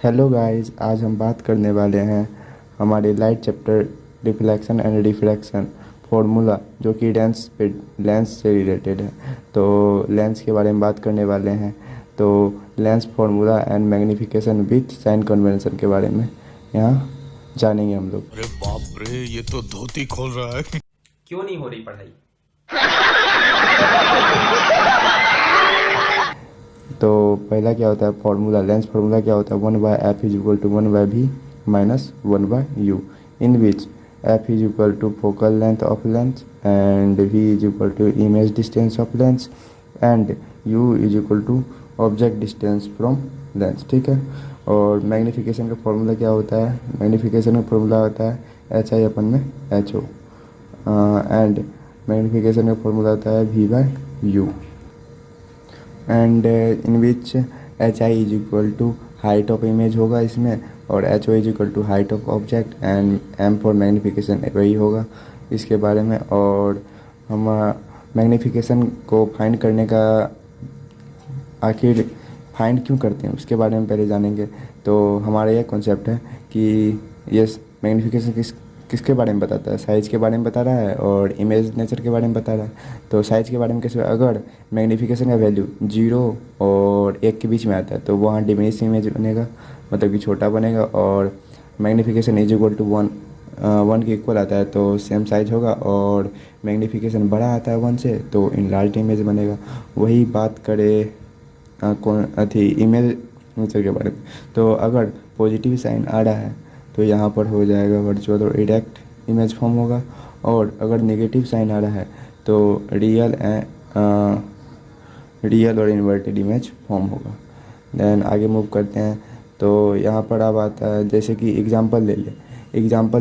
Hello guys, आज हम बात करने वाले हैं हमारे light chapter reflection and refraction formula, जो कि लेंस से रिलेटेड है। तो लेंस के बारे में बात करने वाले हैं। तो lens formula and magnification with sign convention के बारे में यहाँ जानेंगे हम लोग। अरे बाप रे, ये तो धोती खोल रहा है। क्यों नहीं हो रही पढ़ाई? तो पहला क्या होता है फार्मूला, लेंस फार्मूला क्या होता है, 1/f is equal to 1/v minus 1/u, in which f is equal to focal length of lens and v is equal to image distance of lens and u is equal to object distance from lens. ठीक है। और magnification का formula क्या होता है, magnification का formula होता है HI अपन में HO एंड मैग्नीफिकेशन का फॉर्मूला होता है V/U and in which HI is equal to height of image होगा इसमें, और HO is equal to height of object and M for magnification वही होगा इसके बारे में। और हम मैग्नीफिकेशन को फाइंड करने का आखिर फाइंड क्यों करते हैं उसके बारे में पहले जानेंगे। तो हमारा यह कॉन्सेप्ट है कि ये मैग्नीफिकेशन किसके बारे में बताता है, साइज़ के बारे में बता रहा है और इमेज नेचर के बारे में बता रहा है। तो साइज़ के बारे में कैसे, अगर मैग्नीफिकेशन का वैल्यू 0 और 1 के बीच में आता है तो वहाँ डिमिनिश इमेज बनेगा, मतलब कि छोटा बनेगा। और मैग्नीफिकेशन इज इक्वल टू 1 के इक्वल आता है तो सेम साइज होगा, और मैग्नीफिकेशन बड़ा आता है 1 से तो इनलार्ज इमेज बनेगा। वही बात करें इमेज नेचर के बारे में, तो अगर पॉजिटिव साइन आ रहा है तो यहाँ पर हो जाएगा वर्चुअल और इरेक्ट इमेज फॉर्म होगा, और अगर नेगेटिव साइन आ रहा है तो रियल और इन्वर्टेड इमेज फॉर्म होगा। देन आगे मूव करते हैं। तो यहाँ पर अब आता है, जैसे कि एग्जांपल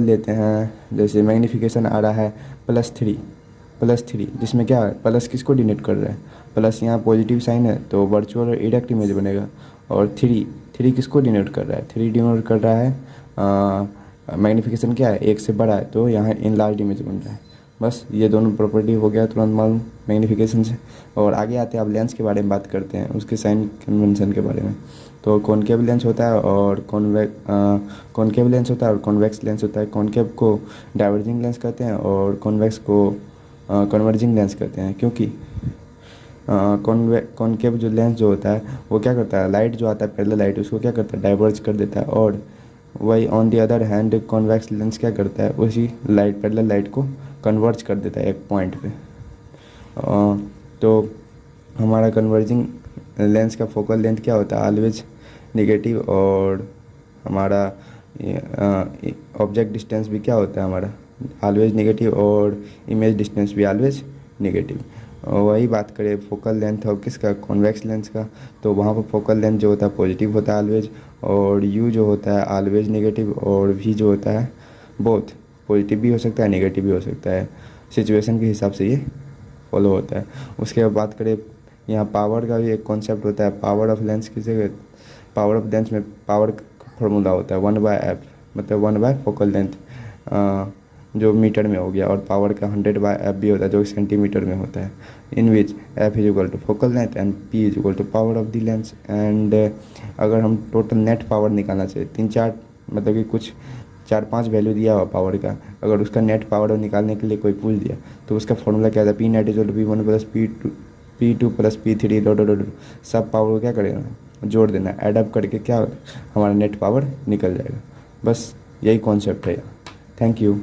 लेते हैं। जैसे मैग्नीफिकेशन आ रहा है +3 जिसमें क्या है, प्लस किसको डिनोट कर रहा है, प्लस यहाँ पॉजिटिव साइन है तो वर्चुअल और इरेक्ट इमेज बनेगा। और 3 किसको डिनोट कर रहा है, 3 डिनोट कर रहा है मैग्नीफिकेशन क्या है, 1 से बड़ा है तो यहाँ इनलार्ज इमेज बन रहा है। बस ये दोनों प्रॉपर्टी हो गया तुरंत मालूम मैग्नीफिकेशन से। और आगे आते हैं, अब लेंस के बारे में बात करते हैं, उसके साइन कन्वेंशन के बारे में। तो कॉनकेव लेंस होता है और कॉनकेव लेंस होता है और कॉन्वेक्स लेंस होता है। कॉनकेव को डाइवर्जिंग लेंस कहते हैं और कॉन्वेक्स को कन्वर्जिंग लेंस कहते हैं, क्योंकि कॉनकेव जो लेंस जो होता है वो क्या करता है, लाइट जो आता है पैरेलल लाइट उसको क्या करता है, डाइवर्ज कर देता है। और वही on the other hand convex lens क्या करता है, उसी लाइट पैरेलल लाइट को कन्वर्ज कर देता है एक पॉइंट पे। तो हमारा कन्वर्जिंग लेंस का फोकल लेंथ क्या होता है, ऑलवेज नेगेटिव, और हमारा ऑब्जेक्ट डिस्टेंस भी क्या होता है हमारा ऑलवेज नेगेटिव, और इमेज डिस्टेंस भी ऑलवेज नेगेटिव। वही बात करें फोकल लेंथ और किसका, कॉन्वेक्स लेंस का, तो वहाँ पर फोकल लेंथ जो होता है पॉजिटिव होता है ऑलवेज, और यू जो होता है ऑलवेज नेगेटिव, और वी जो होता है बोथ पॉजिटिव भी हो सकता है नेगेटिव भी हो सकता है, सिचुएशन के हिसाब से ये फॉलो होता है। उसके बाद बात करें यहाँ पावर का भी एक कॉन्सेप्ट होता है, पावर ऑफ लेंस किसे, पावर ऑफ लेंस में पावर फार्मूला होता है 1/f, मतलब 1 फोकल लेंथ जो मीटर में हो गया, और पावर का 100/f भी होता है जो सेंटीमीटर में होता है। In which f is equal to focal length and p is equal to power of the lens. And अगर हम टोटल नेट पावर निकालना चाहिए 3-4, मतलब कि कुछ 4-5 वैल्यू दिया हुआ पावर का, अगर उसका नेट पावर निकालने के लिए कोई पूछ दिया तो उसका फॉर्मूला क्या था, P net is equal to P1 plus P2 plus P3 dot सब पावर को क्या करेगा, जोड़ देना, एडअप करके क्या हमारा नेट पावर निकल जाएगा। बस यही कॉन्सेप्ट है। Thank you.